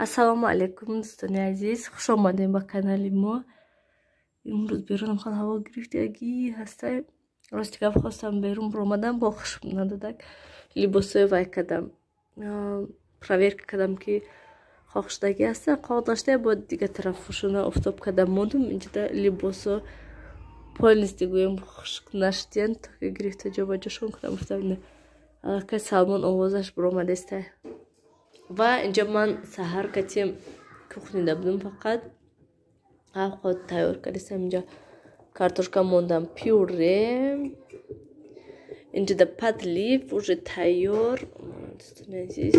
Ассалому алейкум дӯстони азиз, хуш омадем ба канали мо. Имрӯз берунам хан ҳаво гирифтагӣ ҳастаи. Рости гап хостам берун биромадам, бо хушк надодак либосои вай кардам. Проверка кардам ки хохшдагӣ ҳаста, қоғдаштае бо дига тарафушона офтоб кардам модум. Инҷода либосо полностью гӯем хушк наштиян, то ки гирифта ҷобаҷошон кунам. Гуфтам аллакай Салмон овозаш биромадестае. Ва инҷа ман саҳар кати кухнида будам, фақат авқот тайёр кардистам. Инҷа картошка мондам, пюре, инҷода подлив уже тайёр. Дӯстони азиз,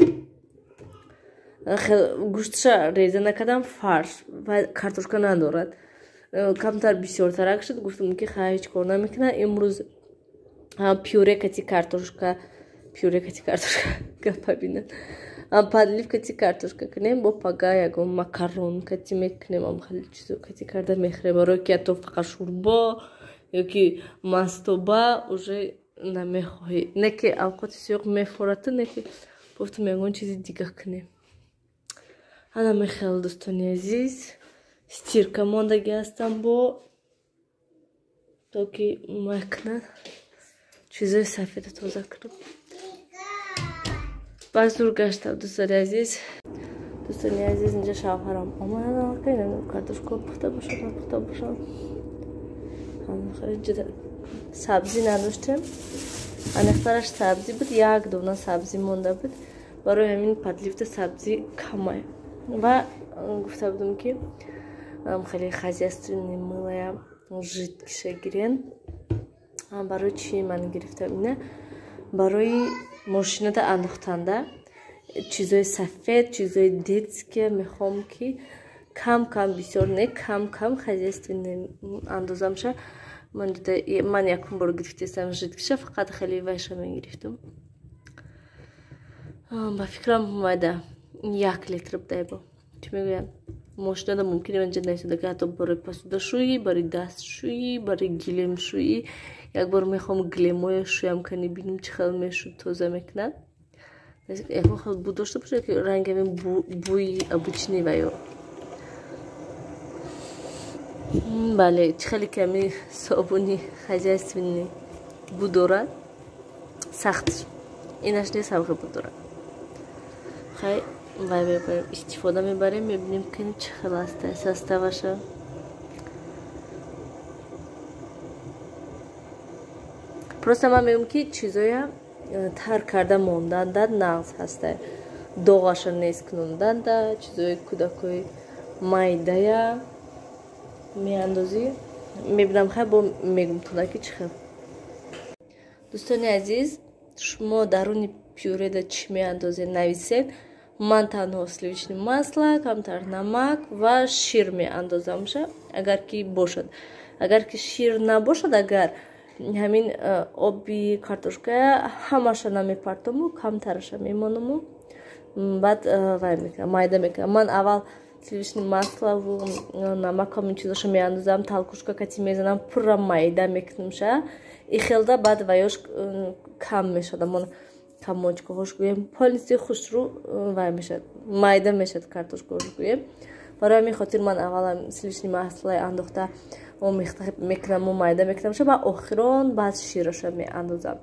гӯшташа реза накардам, фарш ва картошка надорад. Камтар бисёртарак шуд. Гуфтам ки хай ҳеҷ кор намекунад. Имрӯз пюре кати картошка гапа бинад. Подлив кати картошка кунем, бо пага ягон макарон кати мекунем. Хеле чизо кати карда мехӯрем. Барои ки ҳатто фақат шӯрбо ёки мастоба уже намехоҳӣ. Не ки авқоти сиёқ мефорад, не ки гуфтам ягон чизи дига кунем. Ана мехел дӯстони азиз, стирка мондагӣ ҳастам бо то ки мекунад чизои сафеда тоза кунам. Баъз зур гаштам дӯстони азиз. Дӯстони азиз, инҷа шавҳарам омад. Картошка пухта бошад, напухта бошад. Инҷода сабзӣ надоштем. Анехтараш сабзӣ буд, як дона сабзӣ монда буд. Барои ҳамин подливда сабзӣ камай. Ва гуфта будам ки хеле хозяйственный милая жидкиша гирен. Барои чӣ ман гирифтам ина? Барои мошинада андохтанда чизои сафед, чизои детские мехом ки кам бисёр не кам хозяйственный андозамша. Ман якум бор гирифтастам жидкиша, фақат хеле вайша мегирифтам. Ба фикрам омада 1 литр будай бо. Чӣ мегӯям? Мошинада мумкин инҷа наистода ки ҳатто барои посудашӯӣ, барои дастшӯӣ, барои гилемшӯӣ. Як бор мехом гилемоя шӯям кани бинам чӣ хел мешуд, тоза мекунад. Ягон хел бу дошта бошад ки ранги бӯи обычный ваё. Бале, чӣ хеле ками собуни хозяйственный бу дорад. Сахт инаш не сабғи бу дорад. Хай вай мебарем, истифода мебарем, мебинем ки чӣ хел ҳастае составаша. Просто ман мегӯям ки чизоя тар карда монданда нағз ҳастае. Доғаша нест кунонданда, чизои кӯдакои майдая меандозӣ. Мебинам хай бо мегӯм туда ки чӣ хел. Дӯстони азиз, шумо даруни пюреда чӣ меандозед нависед. Ман танҳо сливочное масло, камтар намак ва шир меандозамша, агар ки бошад. Агар ки шир набошад, агар ҳамин оби картошка ҳамаша намепартому, камтараша мемонаму. Баъд вай мекунам, майда мекунам. Ман аввал сливочное масло ву намак ҳамин чизоша меандозам, талкушка кати мезанам, пурра майда мекунамша. Ихелда баъд ваёш кам мешад. Амон камочкаҳош гӯем полностью хушрӯ вай мешад, майда мешад картошкаҳош гӯем. Барои ҳамин хотир ман аввалам сливочное масло андохта омехта мекунаму, майда мекунамша, ба охирон баъд шираша меандозам.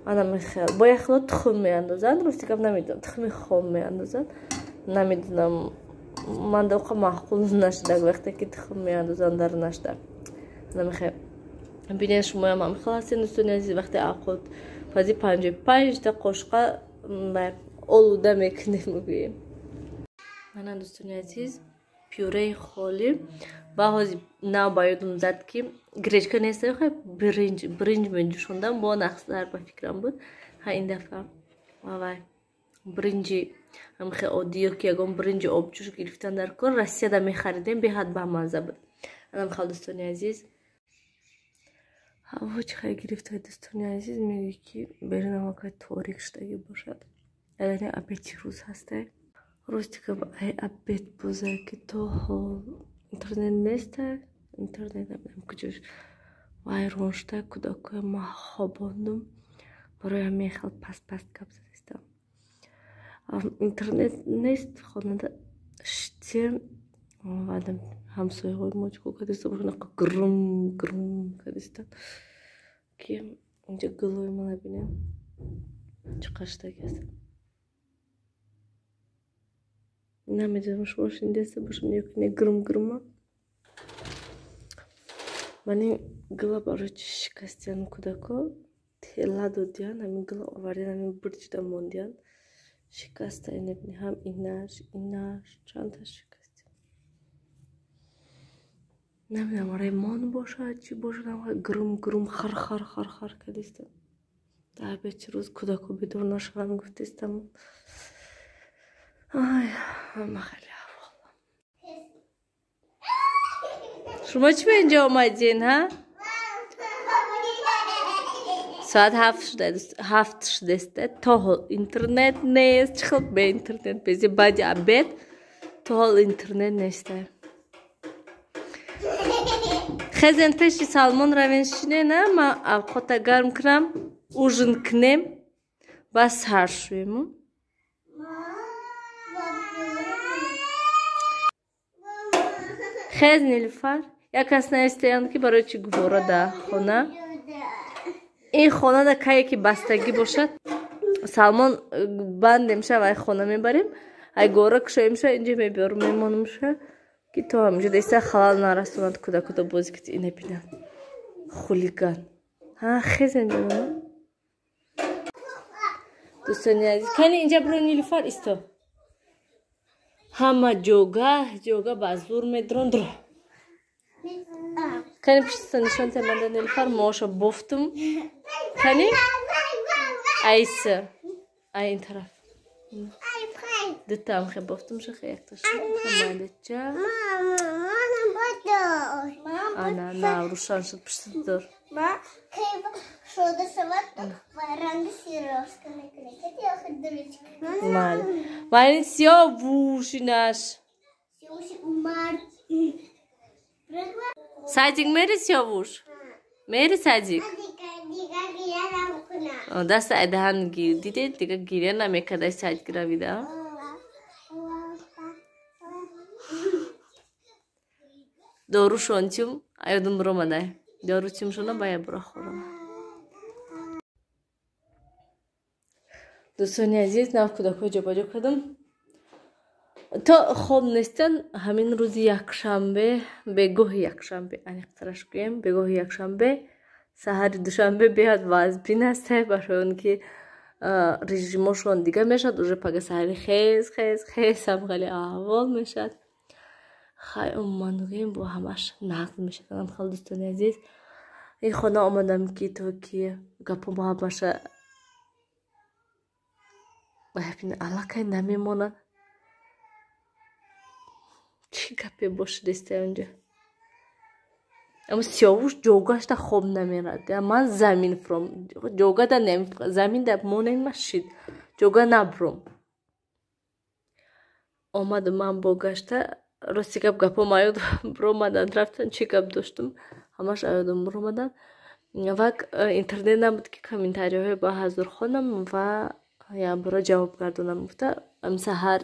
Ана мехел бо яхло тухм меандозанд. Рости гап намедонам, тухми хом меандозанд. Намедонам, мандоқа маъқул нашуда вақте ки тухм меандозанд дар нашда. Ана мехел бинед шумоям ҳамихел ҳастед дӯстони азиз. Вақте авқот пази 55 та қошуқа олуда мекунем мегӯем. Ана дӯстони азиз, пюреи холӣ ва ҳозир нав ба ёдам зад ки гречка нестае, хай бринҷ меҷӯшондам, бо нақсдар ба фикрам буд. Ҳай ин дафъа вай бринҷи ҳамихел оддӣ ёки ягон бринҷи обҷӯш гирифтан дар кор Россияда мехаридем, беҳад бамазза буд. Ана мехел дӯстони азиз, ҳаво чӣ хел гирифтае дӯстони азиз. Мегӯӣ ки берун ҳавакай торик шудагӣ бошад. Яъне обеди рӯз ҳастае. Рости гап ай обед бузае ки то ҳол интернет нестае. Интернет намедонам куҷош вайрон шудае. Кӯдакои ма хобондум. Барои ҳамин хел паст гап задистам. Интернет нест хонада. штем вадам ҳамсояҳои мо чӣ кор кардистан бошунақа грм грм кардистан ки инҷа гулои мана бинем чӣ қаштаг аст намедонам шумо шинидаста бошам ё ки не грм грма мани гула барои чӣ шикастиян кӯдако тела додиян ҳамин гула овардиян ҳамин бурҷида мондиян шикаста небини ҳам инаш чанда шикастиян намедонам ремон бошад чӣ бошад грм грм хар кардистан дар бети рӯз кӯдако бедор нашаванд гуфтистам ай ҳама хеле аҳволам шумо чӣ ба инҷо омадин ҳа соат 7 шудеста то ҳол интернет нест чӣ хел бе интернет бези баъди обед то ҳол интернет неста хезен пеши Салмон равен шинена ма авқота гарм кунам ужин кунем ба сар шуему хез Нилуфар як кас навистаянд ки барои чӣ гувора дар хона ин хона да кае ки бастагӣ бошад Салмон банд мешав ай хона мебарем ай гора кушоимша инҷа мебиёрум мемонумша ки то ҳаминҷо деста халал нарасонад кӯдакода бозӣ кит ина бинанд хулиган хезен ҷанона дӯстони азиз кани инҷа биро Нилуфар исто ҳама ҷога ба зур медронд ро кани пиштиста нишон темада Нилуфар моша бофтум кани айса ай ин тараф дутам хе бофтум шахе якташ малича ана на рушан шуд пиштидор мани сиёвушинаш садик мери сиёвуш мери садик даст айдаҳан гир дидед дига гиря намекард ай садик равида дору шонтим аёдум биромадай дору чимшона бая бира хорам дӯстони азиз нав кӯдакҳо ҷобаҷо кардам то хоб нестан ҳамин рӯзи якшанбе бегоҳи якшанбе аниқтараш гӯем бегоҳи якшанбе саҳари душанбе беҳад вазбин аста барои он ки режимошон дига мешад уже пага саҳари хез ҳам хеле аҳвол мешад хай умуман гӯем бо ҳамаш нақд мешавам хел дӯстони азиз ин хона омадам ки то ки гапомо ҳамаша аллакай намемонад чӣ гапе бошидеста онҷа ама сиёвуш ҷогашда хоб намерад ман замин фром ҷогада замин да монемашид ҷога набром омаду ман богашта рости гап гапом аёд биромаданд рафтан чӣ гап доштум ҳамаш аёдам биромаданд вак интернет набуд ки комментарияҳои ба ҳазур хонам ва як бора ҷавоб гардонам гуфта амсаҳар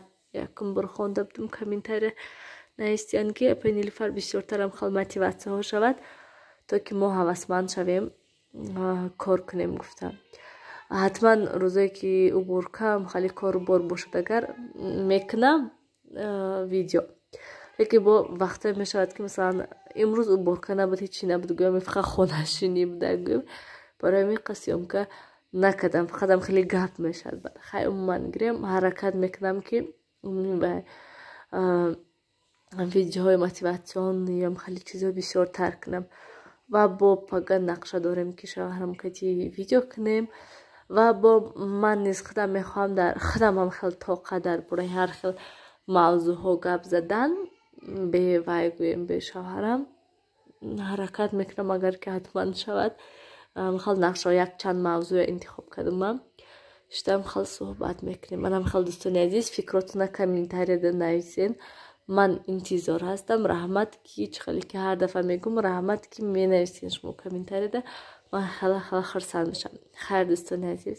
якум бор хонда будам комментария наистиян ки апай Нилуфар бисёртарам хел мотиватсияҳо шавад то ки мо ҳавасманд шавем кор кунем гуфтам ҳатман рӯзое ки уборкам хеле кору бор бошад агар мекунам видео лекин бо вақтае мешавад ки масалан имрӯз уборка набуд ҳечӣ набуд гӯям фақат хонашинӣ буда гӯем барои ҳамин қас съёмка накардам фақатам хеле гап мешавад хай умуман гирем ҳаракат мекунам ки видеоҳои мотиватсиониям хеле чизо бисёртар кунам ва бо пага нақша дорем ки шавҳарам кати видео кунем ва бо ман низ худам мехоҳам дар худамам хел тоқат дар бораи ҳар хел мавзӯъҳо гап задан бе вай гӯем бе шавҳарам ҳаракат мекунам агар ки ҳатман шавад хел нақшаҳо якчанд мавзӯъ интихоб кардумам штам хел суҳбат мекунем манам хел дӯстони азиз фикротуна комментарияда нависен ман интизор ҳастам раҳмат ки чихеле ки ҳар дафъа мегӯм раҳмат ки менависен шумо комментарияда ман хела хурсанд мешам хайр дӯстони азиз